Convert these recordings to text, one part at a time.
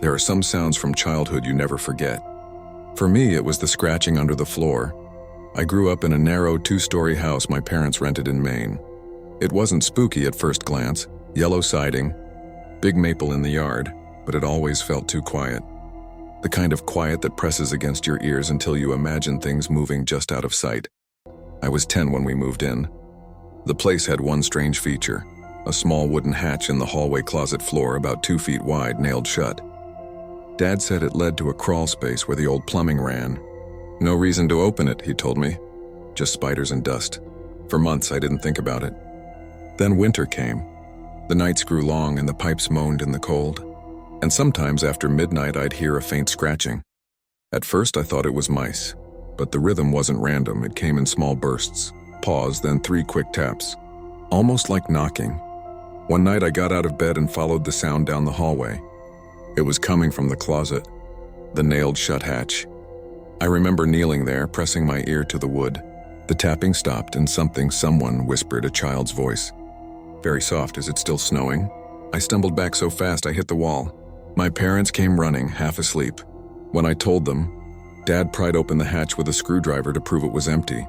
There are some sounds from childhood you never forget. For me, it was the scratching under the floor. I grew up in a narrow 2-story house my parents rented in Maine. It wasn't spooky at first glance, yellow siding, big maple in the yard, but it always felt too quiet. The kind of quiet that presses against your ears until you imagine things moving just out of sight. I was 10 when we moved in. The place had one strange feature, a small wooden hatch in the hallway closet floor about 2 feet wide, nailed shut. Dad said it led to a crawl space where the old plumbing ran. No reason to open it, he told me. Just spiders and dust. For months I didn't think about it. Then winter came. The nights grew long and the pipes moaned in the cold. And sometimes after midnight I'd hear a faint scratching. At first I thought it was mice, but the rhythm wasn't random. It came in small bursts, pause, then 3 quick taps, almost like knocking. One night I got out of bed and followed the sound down the hallway. It was coming from the closet, the nailed shut hatch. I remember kneeling there, pressing my ear to the wood. The tapping stopped and someone whispered, a child's voice. Very soft. Is it still snowing? I stumbled back so fast I hit the wall. My parents came running, half asleep. When I told them, Dad pried open the hatch with a screwdriver to prove it was empty.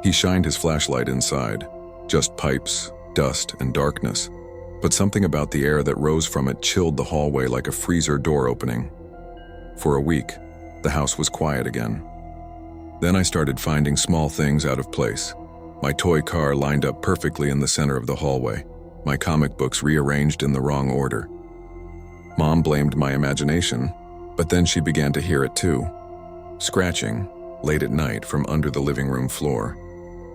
He shined his flashlight inside. Just pipes, dust, and darkness. But something about the air that rose from it chilled the hallway like a freezer door opening. For a week, the house was quiet again. Then I started finding small things out of place. My toy car lined up perfectly in the center of the hallway. My comic books rearranged in the wrong order. Mom blamed my imagination, but then she began to hear it too. Scratching, late at night, from under the living room floor.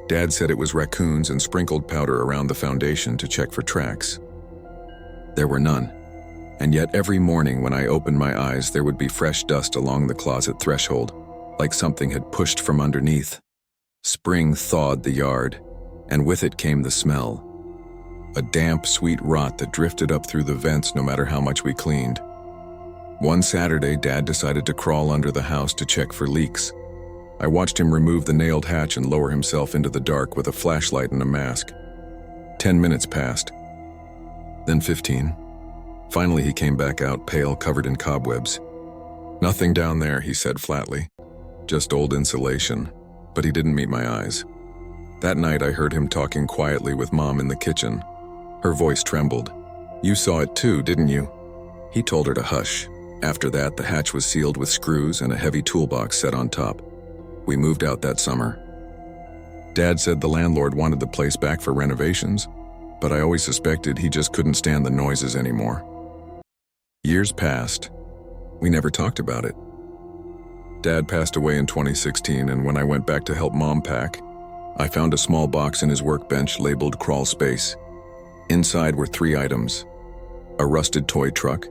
Dad said it was raccoons and sprinkled powder around the foundation to check for tracks. There were none. And yet every morning when I opened my eyes, there would be fresh dust along the closet threshold, like something had pushed from underneath. Spring thawed the yard, and with it came the smell. A damp, sweet rot that drifted up through the vents no matter how much we cleaned. One Saturday, Dad decided to crawl under the house to check for leaks. I watched him remove the nailed hatch and lower himself into the dark with a flashlight and a mask. 10 minutes passed. Then 15. Finally, he came back out, pale, covered in cobwebs. "Nothing down there," he said flatly. "Just old insulation." But he didn't meet my eyes. That night, I heard him talking quietly with Mom in the kitchen. Her voice trembled. "You saw it too, didn't you?" He told her to hush. After that, the hatch was sealed with screws and a heavy toolbox set on top. We moved out that summer. Dad said the landlord wanted the place back for renovations, but I always suspected he just couldn't stand the noises anymore. Years passed. We never talked about it. Dad passed away in 2016, and when I went back to help Mom pack, I found a small box in his workbench labeled crawl space. Inside were 3 items. A rusted toy truck,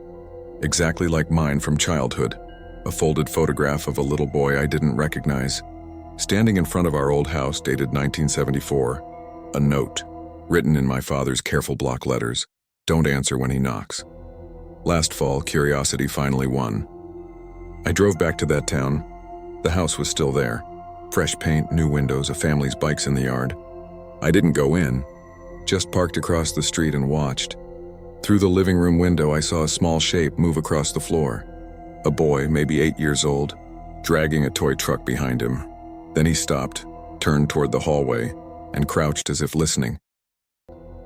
exactly like mine from childhood. A folded photograph of a little boy I didn't recognize. Standing in front of our old house dated 1974. A note, written in my father's careful block letters. "Don't answer when he knocks." Last fall, curiosity finally won. I drove back to that town. The house was still there. Fresh paint, new windows, a family's bikes in the yard. I didn't go in, just parked across the street and watched. Through the living room window, I saw a small shape move across the floor. A boy, maybe 8 years old, dragging a toy truck behind him. Then he stopped, turned toward the hallway, and crouched as if listening.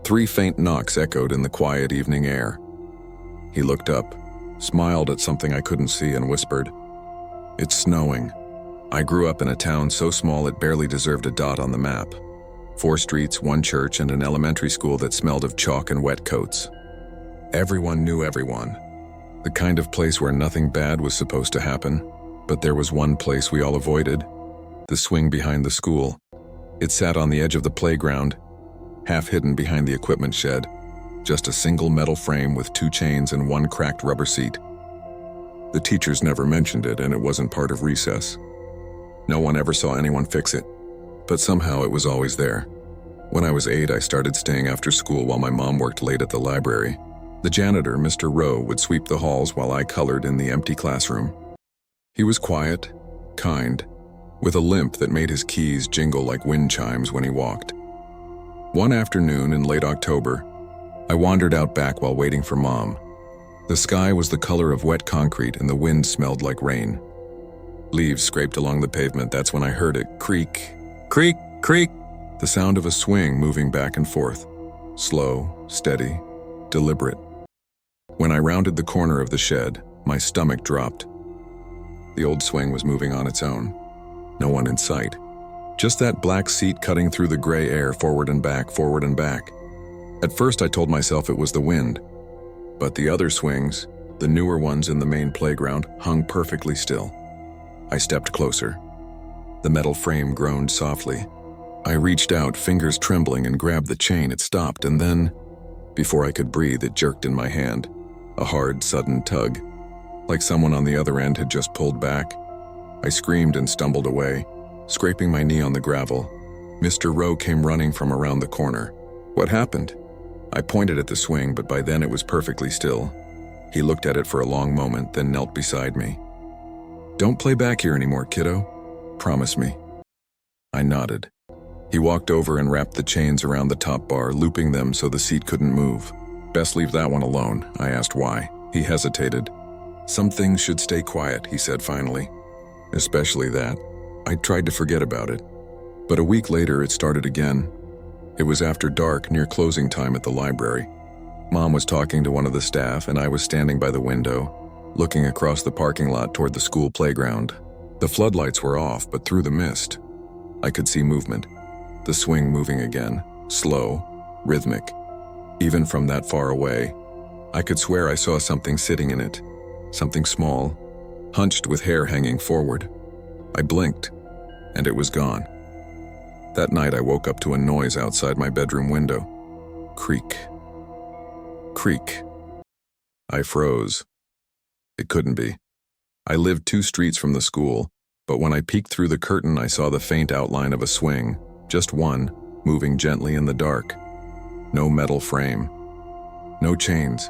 3 faint knocks echoed in the quiet evening air. He looked up, smiled at something I couldn't see, and whispered, "It's snowing." I grew up in a town so small it barely deserved a dot on the map. 4 streets, 1 church, and an elementary school that smelled of chalk and wet coats. Everyone knew everyone. The kind of place where nothing bad was supposed to happen. But there was one place we all avoided. The swing behind the school. It sat on the edge of the playground, half hidden behind the equipment shed. Just a single metal frame with 2 chains and 1 cracked rubber seat. The teachers never mentioned it, and it wasn't part of recess. No one ever saw anyone fix it. But somehow it was always there. When I was 8, I started staying after school while my mom worked late at the library. The janitor, Mr. Rowe, would sweep the halls while I colored in the empty classroom. He was quiet, kind, with a limp that made his keys jingle like wind chimes when he walked. One afternoon in late October, I wandered out back while waiting for Mom. The sky was the color of wet concrete and the wind smelled like rain. Leaves scraped along the pavement. That's when I heard it creak, creak, creak. The sound of a swing moving back and forth. Slow, steady, deliberate. When I rounded the corner of the shed, my stomach dropped. The old swing was moving on its own. No one in sight. Just that black seat cutting through the gray air, forward and back, forward and back. At first I told myself it was the wind, but the other swings, the newer ones in the main playground, hung perfectly still. I stepped closer. The metal frame groaned softly. I reached out, fingers trembling, and grabbed the chain. It stopped, and then, before I could breathe, it jerked in my hand. A hard, sudden tug, like someone on the other end had just pulled back. I screamed and stumbled away, scraping my knee on the gravel. Mr. Rowe came running from around the corner. What happened? I pointed at the swing, but by then it was perfectly still. He looked at it for a long moment, then knelt beside me. Don't play back here anymore, kiddo. Promise me. I nodded. He walked over and wrapped the chains around the top bar, looping them so the seat couldn't move. Best leave that one alone. I asked why. He hesitated. Some things should stay quiet, he said finally. Especially that. I tried to forget about it. But a week later it started again. It was after dark, near closing time at the library. Mom was talking to one of the staff, and I was standing by the window, looking across the parking lot toward the school playground. The floodlights were off, but through the mist, I could see movement. The swing moving again, slow, rhythmic. Even from that far away, I could swear I saw something sitting in it, something small, hunched with hair hanging forward. I blinked, and it was gone. That night I woke up to a noise outside my bedroom window. Creak. Creak. I froze. It couldn't be. I lived 2 streets from the school, but when I peeked through the curtain I saw the faint outline of a swing, just one, moving gently in the dark. No metal frame. No chains.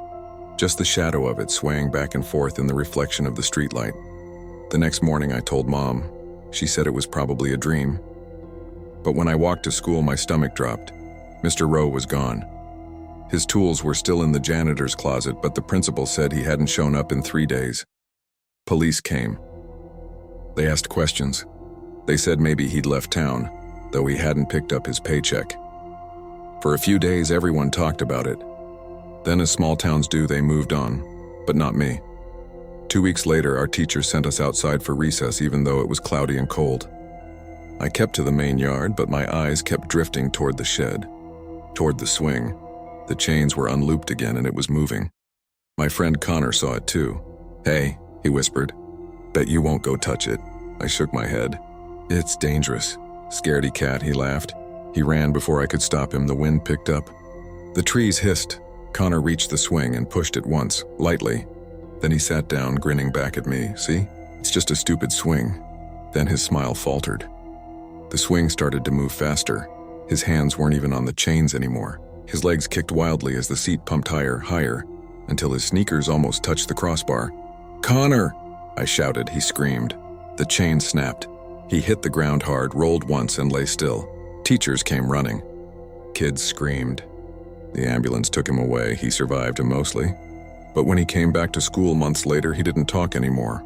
Just the shadow of it swaying back and forth in the reflection of the streetlight. The next morning I told Mom. She said it was probably a dream. But when I walked to school, my stomach dropped. Mr. Rowe was gone. His tools were still in the janitor's closet, but the principal said he hadn't shown up in 3 days. Police came. They asked questions. They said maybe he'd left town, though he hadn't picked up his paycheck. For a few days, everyone talked about it. Then, as small towns do, they moved on, but not me. 2 weeks later, our teacher sent us outside for recess, even though it was cloudy and cold. I kept to the main yard, but my eyes kept drifting toward the shed, toward the swing. The chains were unlooped again, and it was moving. My friend Connor saw it too. Hey, he whispered. Bet you won't go touch it. I shook my head. It's dangerous. Scaredy cat, he laughed. He ran before I could stop him. The wind picked up. The trees hissed. Connor reached the swing and pushed it once, lightly. Then he sat down, grinning back at me. See? It's just a stupid swing. Then his smile faltered. The swing started to move faster. His hands weren't even on the chains anymore. His legs kicked wildly as the seat pumped higher, higher, until his sneakers almost touched the crossbar. Connor! I shouted. He screamed. The chain snapped. He hit the ground hard, rolled once, and lay still. Teachers came running. Kids screamed. The ambulance took him away. He survived mostly. But when he came back to school months later, he didn't talk anymore.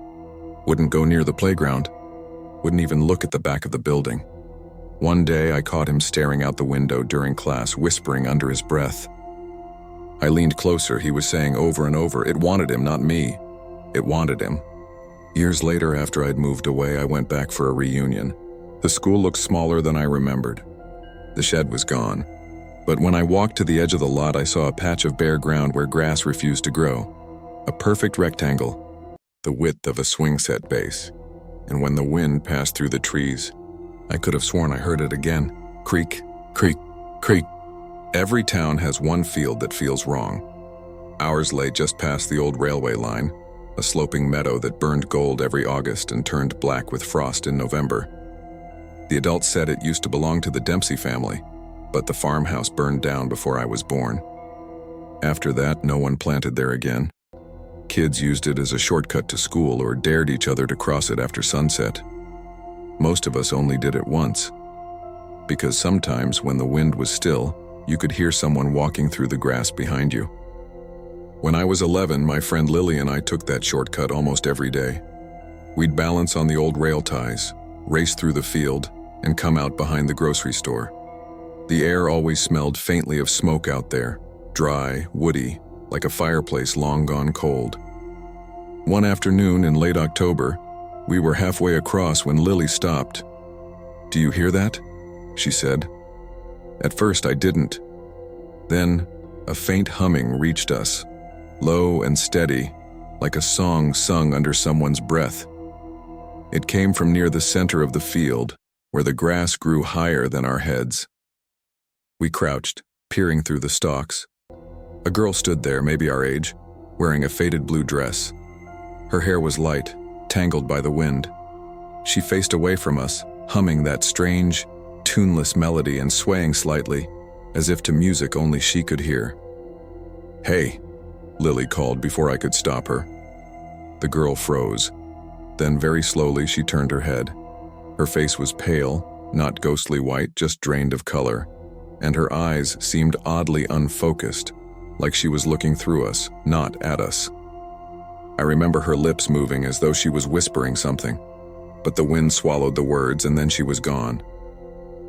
Wouldn't go near the playground. Wouldn't even look at the back of the building. One day, I caught him staring out the window during class, whispering under his breath. I leaned closer. He was saying over and over, it wanted him, not me. It wanted him. Years later, after I'd moved away, I went back for a reunion. The school looked smaller than I remembered. The shed was gone. But when I walked to the edge of the lot, I saw a patch of bare ground where grass refused to grow. A perfect rectangle, the width of a swing set base. And when the wind passed through the trees, I could have sworn I heard it again. Creak, creak, creak. Every town has one field that feels wrong. Ours lay just past the old railway line, a sloping meadow that burned gold every August and turned black with frost in November. The adults said it used to belong to the Dempsey family, but the farmhouse burned down before I was born. After that, no one planted there again. Kids used it as a shortcut to school or dared each other to cross it after sunset. Most of us only did it once, because sometimes when the wind was still, you could hear someone walking through the grass behind you. When I was 11, my friend Lily and I took that shortcut almost every day. We'd balance on the old rail ties, race through the field, and come out behind the grocery store. The air always smelled faintly of smoke out there, dry, woody, like a fireplace long gone cold. One afternoon in late October, we were halfway across when Lily stopped. "Do you hear that?" she said. At first I didn't. Then, a faint humming reached us, low and steady, like a song sung under someone's breath. It came from near the center of the field, where the grass grew higher than our heads. We crouched, peering through the stalks. A girl stood there, maybe our age, wearing a faded blue dress. Her hair was light, tangled by the wind. She faced away from us, humming that strange, tuneless melody and swaying slightly, as if to music only she could hear. "Hey," Lily called before I could stop her. The girl froze. Then very slowly she turned her head. Her face was pale, not ghostly white, just drained of color, and her eyes seemed oddly unfocused, like she was looking through us, not at us. I remember her lips moving as though she was whispering something, but the wind swallowed the words and then she was gone.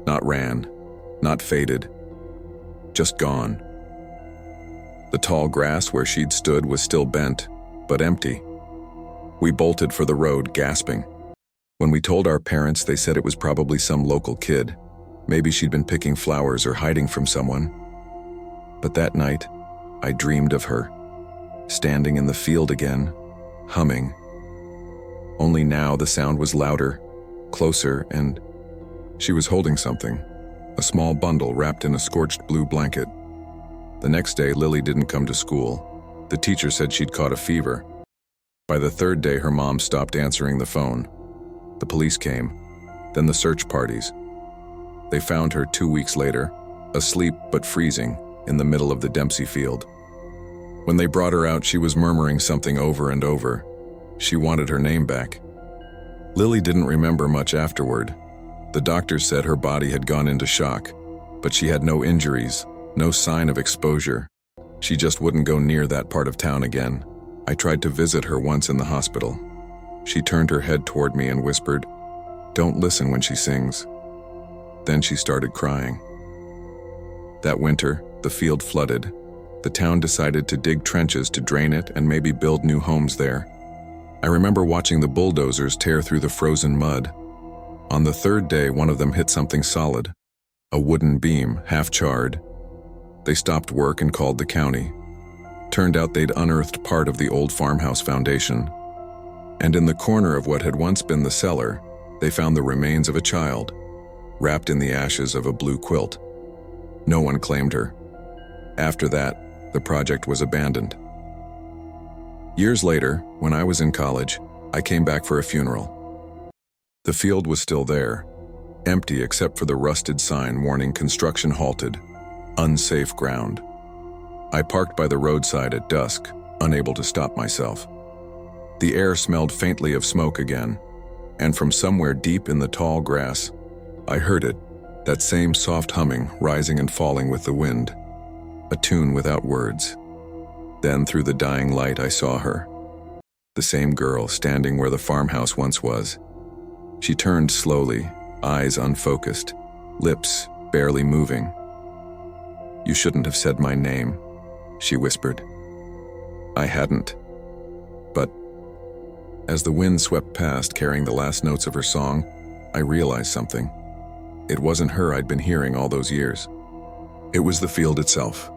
Not ran, not faded, just gone. The tall grass where she'd stood was still bent, but empty. We bolted for the road, gasping. When we told our parents, they said it was probably some local kid. Maybe she'd been picking flowers or hiding from someone. But that night, I dreamed of her, standing in the field again, humming. Only now the sound was louder, closer, and she was holding something, a small bundle wrapped in a scorched blue blanket. The next day, Lily didn't come to school. The teacher said she'd caught a fever. By the third day, her mom stopped answering the phone. The police came, then the search parties. They found her 2 weeks later, asleep but freezing, in the middle of the Dempsey field. When they brought her out, she was murmuring something over and over. She wanted her name back. Lily didn't remember much afterward. The doctors said her body had gone into shock, but she had no injuries, no sign of exposure. She just wouldn't go near that part of town again. I tried to visit her once in the hospital. She turned her head toward me and whispered, "Don't listen when she sings." Then she started crying. That winter, the field flooded. The town decided to dig trenches to drain it and maybe build new homes there. I remember watching the bulldozers tear through the frozen mud. On the third day, one of them hit something solid, a wooden beam, half-charred. They stopped work and called the county. Turned out they'd unearthed part of the old farmhouse foundation. And in the corner of what had once been the cellar, they found the remains of a child, wrapped in the ashes of a blue quilt. No one claimed her. After that, the project was abandoned. Years later, when I was in college, I came back for a funeral. The field was still there, empty except for the rusted sign warning construction halted, unsafe ground. I parked by the roadside at dusk, unable to stop myself. The air smelled faintly of smoke again, and from somewhere deep in the tall grass, I heard it, that same soft humming rising and falling with the wind, a tune without words. Then through the dying light I saw her, the same girl standing where the farmhouse once was. She turned slowly, eyes unfocused, lips barely moving. "You shouldn't have said my name," she whispered. I hadn't. But as the wind swept past carrying the last notes of her song, I realized something. It wasn't her I'd been hearing all those years. It was the field itself.